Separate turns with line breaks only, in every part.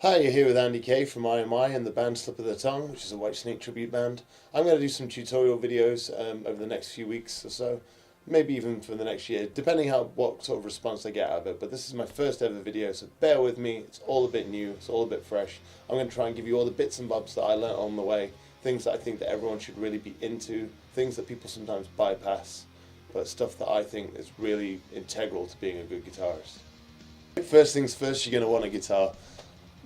Hi, you're here with Andy K from IMI and the band Slip of the Tongue, which is a Whitesnake tribute band. I'm going to do some tutorial videos over the next few weeks or so, maybe even for the next year, depending what sort of response I get out of it. But this is my first ever video, so bear with me. It's all a bit new, it's all a bit fresh. I'm going to try and give you all the bits and bobs that I learnt on the way, things that I think that everyone should really be into, things that people sometimes bypass, but stuff that I think is really integral to being a good guitarist. First things first, you're going to want a guitar.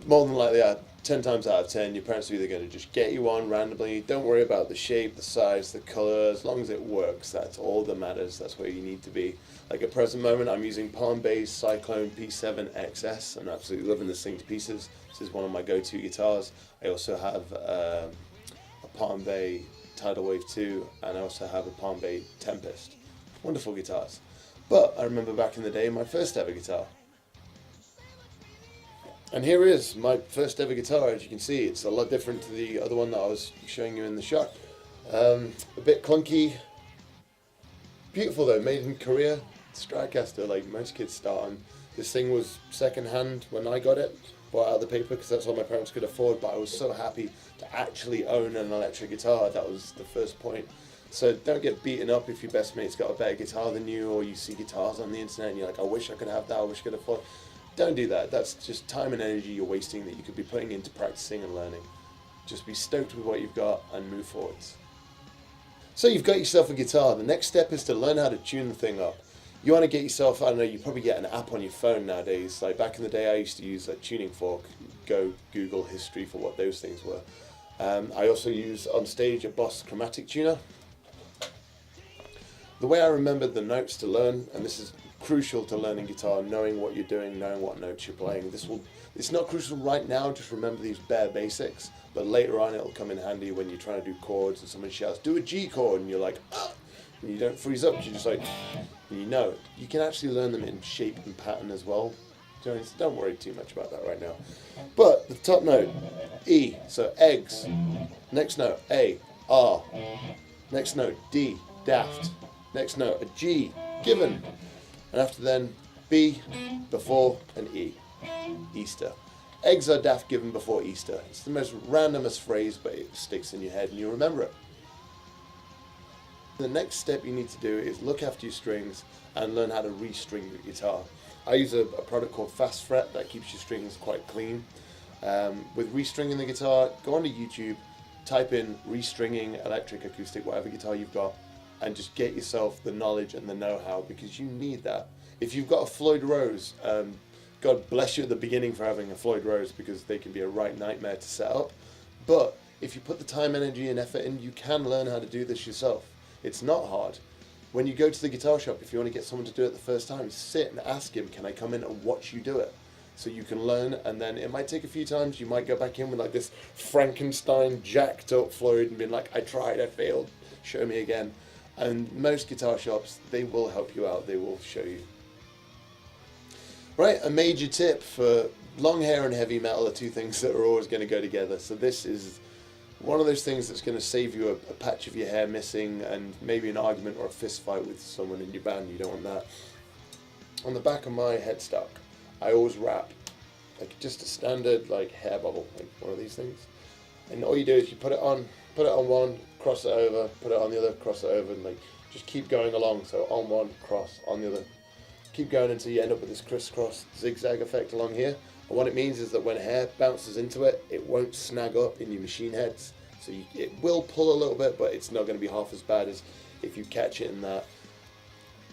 More than likely, 10 times out of 10, your parents are either going to just get you one randomly. Don't worry about the shape, the size, the colour. As long as it works, that's all that matters. That's where you need to be. Like at present moment, I'm using Palm Bay Cyclone P7 XS. I'm absolutely loving this thing to pieces. This is one of my go-to guitars. I also have a Palm Bay Tidal Wave 2, and I also have a Palm Bay Tempest. Wonderful guitars. But I remember back in the day, my first ever guitar. And here is my first ever guitar. As you can see, it's a lot different to the other one that I was showing you in the shot. A bit clunky. Beautiful though, made in Korea. Stratocaster, like most kids start on. This thing was second hand when I got it. Bought out of the paper because that's all my parents could afford, but I was so happy to actually own an electric guitar. That was the first point. So don't get beaten up if your best mate's got a better guitar than you, or you see guitars on the internet and you're like, I wish I could have that, I wish I could afford. Don't do that. That's just time and energy you're wasting that you could be putting into practicing and learning. Just be stoked with what you've got and move forwards. So you've got yourself a guitar. The next step is to learn how to tune the thing up. You want to get yourself, I don't know, you probably get an app on your phone nowadays. Like back in the day I used to use a tuning fork. Go Google history for what those things were. I also use on stage a Boss chromatic tuner. The way I remember the notes to learn, and this is crucial to learning guitar, knowing what you're doing, knowing what notes you're playing. It's not crucial right now, just remember these bare basics, but later on it'll come in handy when you're trying to do chords and someone shouts, do a G chord, and you're like, ah, and you don't freeze up, you're just like, and you know it. You can actually learn them in shape and pattern as well. So don't worry too much about that right now. But the top note, E, so eggs. Next note, A, R. Next note, D, daft. Next note, a G, given. And after then, B, before, and E, Easter. Eggs are daft given before Easter. It's the most randomest phrase, but it sticks in your head and you remember it. The next step you need to do is look after your strings and learn how to restring your guitar. I use a product called Fast Fret that keeps your strings quite clean. With restringing the guitar, go onto YouTube, type in restringing, electric, acoustic, whatever guitar you've got, and just get yourself the knowledge and the know-how, because you need that. If you've got a Floyd Rose, God bless you at the beginning for having a Floyd Rose, because they can be a right nightmare to set up. But if you put the time, energy and effort in, you can learn how to do this yourself. It's not hard. When you go to the guitar shop, if you want to get someone to do it the first time, sit and ask him, can I come in and watch you do it? So you can learn, and then it might take a few times. You might go back in with like this Frankenstein jacked up Floyd and be like, I tried, I failed, show me again. And most guitar shops, they will help you out, they will show you. Right, a major tip for long hair and heavy metal are two things that are always going to go together. So this is one of those things that's going to save you a patch of your hair missing and maybe an argument or a fist fight with someone in your band. You don't want that. On the back of my headstock, I always wrap like just a standard like hair bubble, like one of these things. And all you do is you put it on one, cross it over, put it on the other, cross it over, and like just keep going along. So on one, cross, on the other. Keep going until you end up with this crisscross zigzag effect along here. And what it means is that when hair bounces into it, it won't snag up in your machine heads. So it will pull a little bit, but it's not going to be half as bad as if you catch it in that.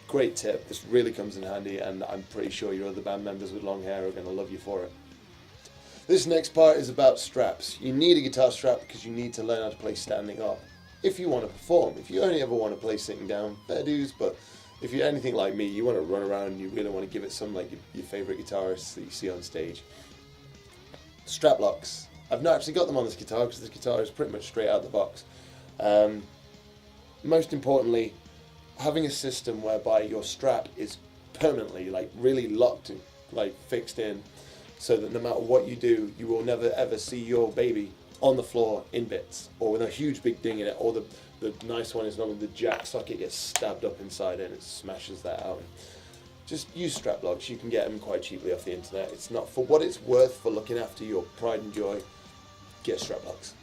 Great tip. This really comes in handy, and I'm pretty sure your other band members with long hair are going to love you for it. This next part is about straps. You need a guitar strap because you need to learn how to play standing up if you want to perform. If you only ever want to play sitting down, fair dues, but if you're anything like me, you want to run around and you really want to give it some like your favourite guitarists that you see on stage. Strap locks. I've not actually got them on this guitar because this guitar is pretty much straight out of the box. Most importantly, having a system whereby your strap is permanently, like really locked and like fixed in, so that no matter what you do, you will never ever see your baby on the floor in bits, or with a huge big ding in it, or the nice one is normally the jack socket gets stabbed up inside and it smashes that out. just use strap locks. You can get them quite cheaply off the internet. It's not, for what it's worth for looking after your pride and joy, get strap locks.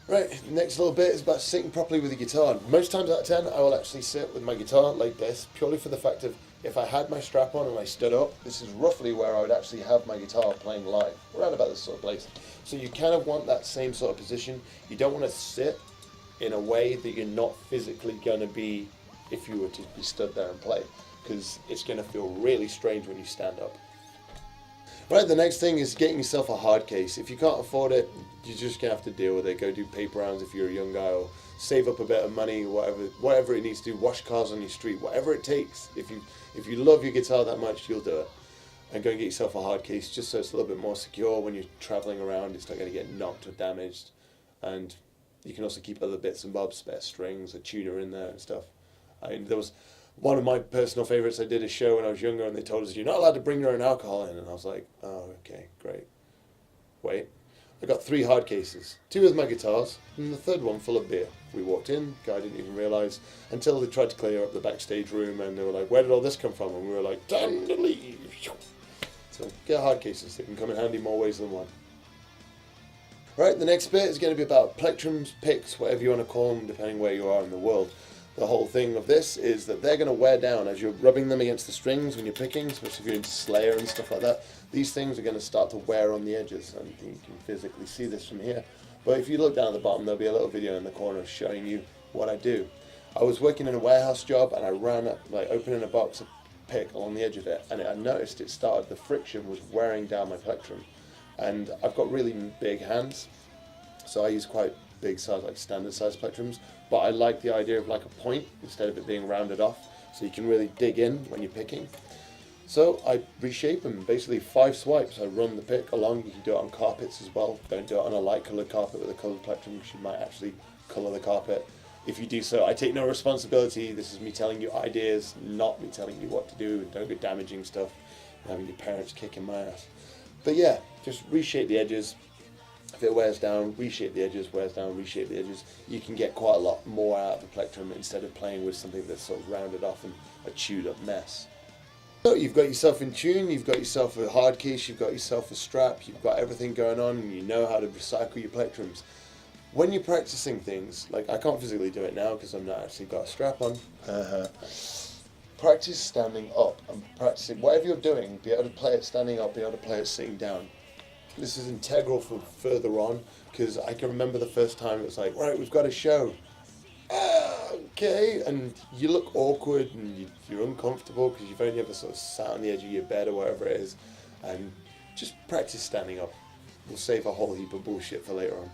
Right, the next little bit is about sitting properly with the guitar. Most times out of 10, I will actually sit with my guitar like this, purely for the fact of, if I had my strap on and I stood up, this is roughly where I would actually have my guitar playing live, around about this sort of place. So you kind of want that same sort of position. You don't want to sit in a way that you're not physically going to be if you were to be stood there and play, because it's going to feel really strange when you stand up. Right, the next thing is getting yourself a hard case. If you can't afford it, you're just going to have to deal with it. Go do paper rounds if you're a young guy, or save up a bit of money, whatever it needs to do. Wash cars on your street, whatever it takes. If you love your guitar that much, you'll do it. And go and get yourself a hard case, just so it's a little bit more secure when you're traveling around. It's not going to get knocked or damaged. And you can also keep other bits and bobs, spare strings, a tuner in there and stuff. I mean, there was one of my personal favorites. I did a show when I was younger, and they told us you're not allowed to bring your own alcohol in, and I was like, oh, okay, great. Wait, I got 3 hard cases, 2 with my guitars, and the third one full of beer. We walked in, guy didn't even realise, until they tried to clear up the backstage room, and they were like, where did all this come from? And we were like, time to leave. So get hard cases, they can come in handy more ways than one. Right, the next bit is going to be about plectrums, picks, whatever you want to call them, depending where you are in the world. The whole thing of this is that they're going to wear down as you're rubbing them against the strings when you're picking, especially if you're into Slayer and stuff like that. These things are going to start to wear on the edges, and you can physically see this from here. But if you look down at the bottom, there'll be a little video in the corner showing you what I do. I was working in a warehouse job, and I ran up, like opening a box of pick along the edge of it, and I noticed the friction was wearing down my plectrum. And I've got really big hands, so I use quite big size, like standard size plectrums, but I like the idea of like a point instead of it being rounded off, so you can really dig in when you're picking. So I reshape them, basically 5 swipes. I run the pick along. You can do it on carpets as well. Don't do it on a light coloured carpet with a coloured plectrum, because you might actually colour the carpet. If you do so, I take no responsibility. This is me telling you ideas, not me telling you what to do, and don't go damaging stuff and having your parents kicking my ass. But yeah, just reshape the edges. If it wears down, reshape the edges, wears down, reshape the edges. You can get quite a lot more out of the plectrum instead of playing with something that's sort of rounded off and a chewed up mess. So you've got yourself in tune, you've got yourself a hard case, you've got yourself a strap, you've got everything going on, and you know how to recycle your plectrums. When you're practicing things, like I can't physically do it now because I've not actually got a strap on. Practice standing up and practicing whatever you're doing, be able to play it standing up, be able to play it sitting down. This is integral for further on, because I can remember the first time it was like, right, we've got a show. Okay, and you look awkward and you're uncomfortable because you've only ever sort of sat on the edge of your bed or wherever it is, and just practice standing up. We'll save a whole heap of bullshit for later on.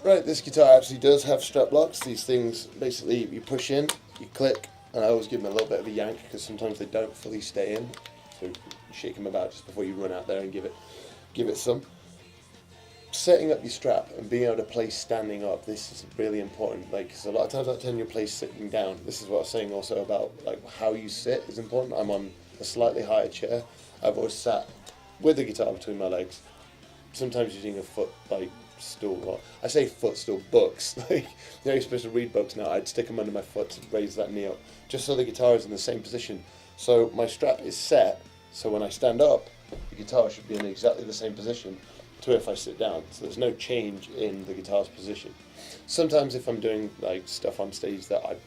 Right, this guitar actually does have strap locks. These things, basically, you push in, you click, and I always give them a little bit of a yank because sometimes they don't fully stay in. So you shake them about just before you run out there and give it some. Setting up your strap and being able to play standing up, this is really important. Like, cause a lot of times I tell you play sitting down. This is what I was saying also about like how you sit is important. I'm on a slightly higher chair. I've always sat with the guitar between my legs, sometimes using a foot like stool. Well, I say footstool, books. Like, you know, you're supposed to read books now. I'd stick them under my foot to raise that knee up, just so the guitar is in the same position. So my strap is set, so when I stand up, the guitar should be in exactly the same position to if I sit down. So there's no change in the guitar's position. Sometimes if I'm doing like stuff on stage that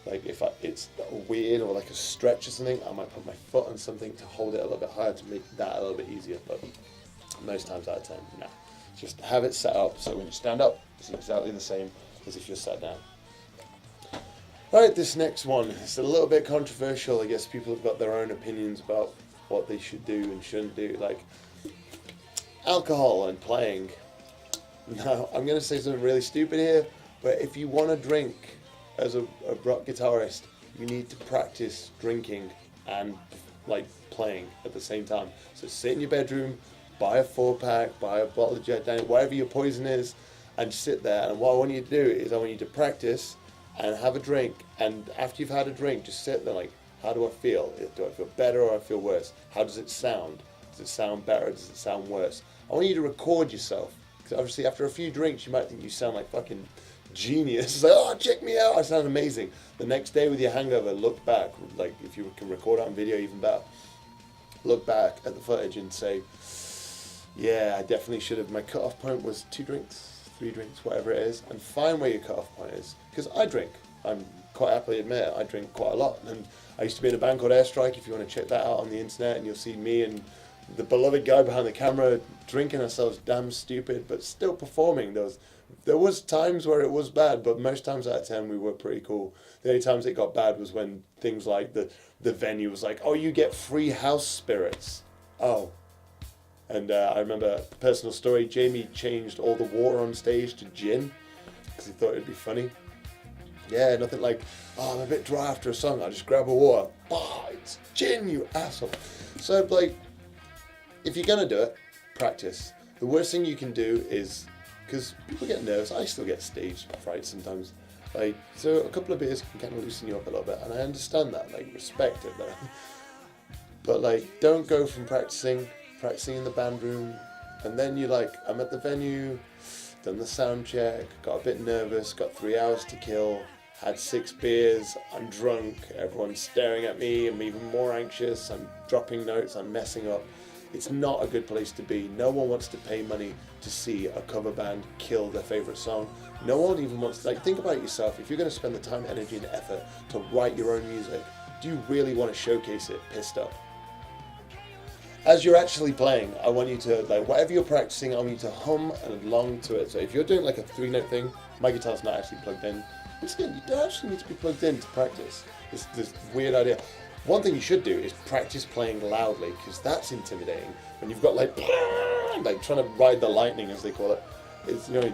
it's weird or like a stretch or something, I might put my foot on something to hold it a little bit higher to make that a little bit easier. But most times out of 10, no. Just have it set up so when you stand up, it's exactly the same as if you're sat down. Right, this next one is a little bit controversial. I guess people have got their own opinions about what they should do and shouldn't do, like alcohol and playing. Now, I'm going to say something really stupid here, but if you want to drink as a rock guitarist, you need to practice drinking and like playing at the same time. So sit in your bedroom, buy a 4-pack, buy a bottle of Jack Daniels, whatever your poison is, and sit there. And what I want you to do is I want you to practice and have a drink, and after you've had a drink, just sit there like, how do I feel? Do I feel better or I feel worse? How does it sound? Does it sound better? Does it sound worse? I want you to record yourself, because obviously after a few drinks you might think you sound like fucking genius. It's like, oh, check me out, I sound amazing. The next day with your hangover, look back, like if you can record it on video, even better. Look back at the footage and say, yeah, I definitely should have. My cutoff point was 2 drinks, 3 drinks, whatever it is, and find where your cutoff point is. Because I drink. I'm quite happily admit it, I drink quite a lot. And I used to be in a band called Airstrike. If you want to check that out on the internet, and you'll see me and the beloved guy behind the camera drinking ourselves damn stupid, but still performing. There was times where it was bad, but most times out of 10 we were pretty cool. The only times it got bad was when things like the venue was like, oh, you get free house spirits. Oh. And I remember a personal story, Jamie changed all the water on stage to gin because he thought it'd be funny. Yeah, nothing like, oh, I'm a bit dry after a song, I'll just grab a water. Oh, it's gin, you asshole. So, like, if you're going to do it, practice. The worst thing you can do is, because people get nervous, I still get stage fright sometimes. Like, so a couple of beers can kind of loosen you up a little bit, and I understand that, like, respect it though. But, like, don't go from practicing in the band room, and then you're like, I'm at the venue, done the sound check, got a bit nervous, got 3 hours to kill, had 6 beers, I'm drunk, everyone's staring at me, I'm even more anxious, I'm dropping notes, I'm messing up. It's not a good place to be. No one wants to pay money to see a cover band kill their favourite song. No one even wants to, like, think about it yourself. If you're going to spend the time, energy and effort to write your own music, do you really want to showcase it pissed up? As you're actually playing, I want you to, like, whatever you're practicing, I want you to hum along to it. So if you're doing like a 3-note thing, my guitar's not actually plugged in. But again, you don't actually need to be plugged in to practice. It's this weird idea. One thing you should do is practice playing loudly, because that's intimidating. When you've got like trying to ride the lightning, as they call it. It's, you know,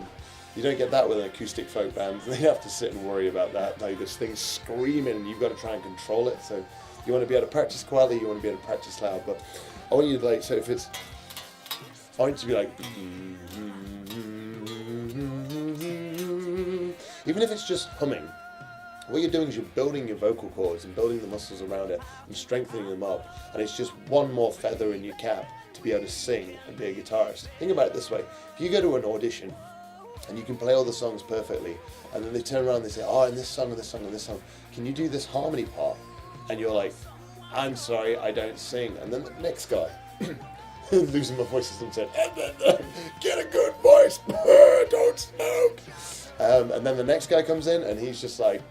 you don't get that with an acoustic folk band. They have to sit and worry about that. Like, this thing's screaming and you've got to try and control it. So you want to be able to practice quietly, you want to be able to practice loud. But I want you to, like, so if it's, I want you to be like, even if it's just humming. What you're doing is you're building your vocal cords and building the muscles around it and strengthening them up, and it's just one more feather in your cap to be able to sing and be a guitarist. Think about it this way: if you go to an audition and you can play all the songs perfectly, and then they turn around and they say, oh, in this song and this song and this song, can you do this harmony part? And you're like, I'm sorry, I don't sing. And then the next guy, losing my voice as I'm saying, get a good voice, don't smoke. And then the next guy comes in and he's just like,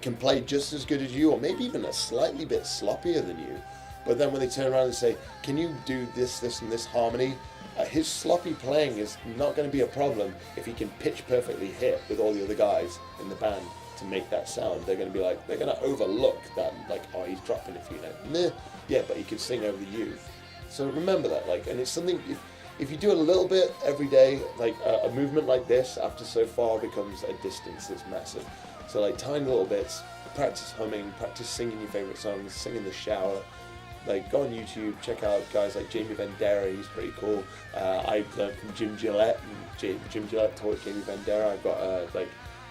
can play just as good as you, or maybe even a slightly bit sloppier than you. But then when they turn around and say, can you do this, this, and this harmony? His sloppy playing is not going to be a problem if he can pitch perfectly hit with all the other guys in the band to make that sound. They're going to be like, they're going to overlook that, like, oh, he's dropping a few notes. Nah. Yeah, but he can sing over you. So remember that, like, and it's something, if you do it a little bit every day, like a movement like this after so far becomes a distance that's massive. So like tiny little bits, practice humming, practice singing your favourite songs, sing in the shower. Like, go on YouTube, check out guys like Jamie Vendera, he's pretty cool. I learned from Jim Gillette, and Jim Gillette taught Jamie Vendera. I've got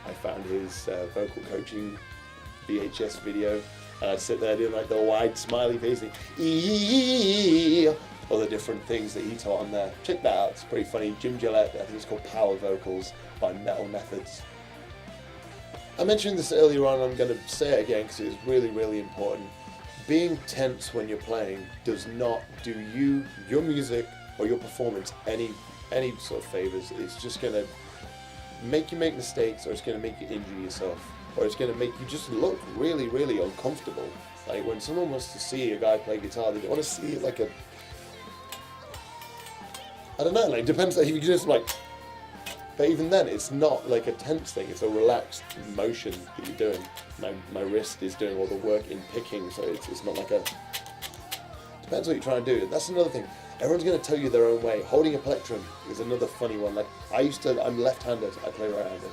I found his vocal coaching VHS video, and I'd sit there doing like the wide smiley face and all the different things that he taught on there. Check that out, it's pretty funny. Jim Gillette, I think it's called Power Vocals by Metal Methods. I mentioned this earlier on, I'm going to say it again because it's really, really important. Being tense when you're playing does not do you, your music, or your performance any sort of favours. It's just going to make you make mistakes, or it's going to make you injure yourself, or it's going to make you just look really, really uncomfortable. Like, when someone wants to see a guy play guitar, they don't want to see it like a, I don't know, like, it depends, like, if you can just like, but even then, it's not like a tense thing, it's a relaxed motion that you're doing. My wrist is doing all the work in picking, so it's not like a, depends what you're trying to do. That's another thing. Everyone's going to tell you their own way. Holding a plectrum is another funny one. Like, I'm left-handed, I play right-handed.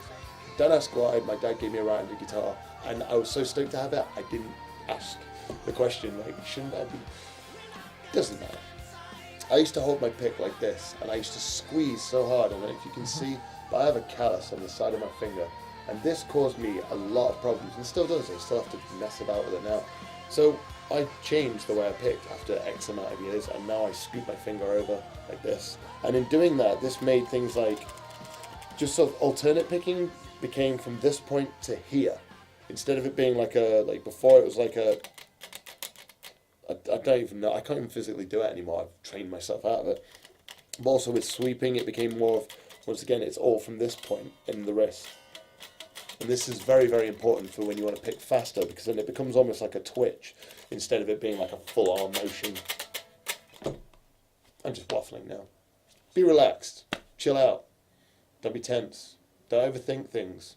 Don't ask why, my dad gave me a right-handed guitar, and I was so stoked to have it, I didn't ask the question, like, shouldn't I be? Doesn't matter. I used to hold my pick like this, and I used to squeeze so hard, and if you can see, but I have a callus on the side of my finger, and this caused me a lot of problems, and still does. I still have to mess about with it now. So I changed the way I picked after X amount of years, and now I scoop my finger over like this. And in doing that, this made things like just sort of alternate picking became from this point to here. Instead of it being like before it was like I don't even know, I can't even physically do it anymore, I've trained myself out of it. But also with sweeping, it became more of, once again, it's all from this point in the wrist. And this is very, very important for when you want to pick faster, because then it becomes almost like a twitch, instead of it being like a full arm motion. I'm just waffling now. Be relaxed, chill out, don't be tense, don't overthink things.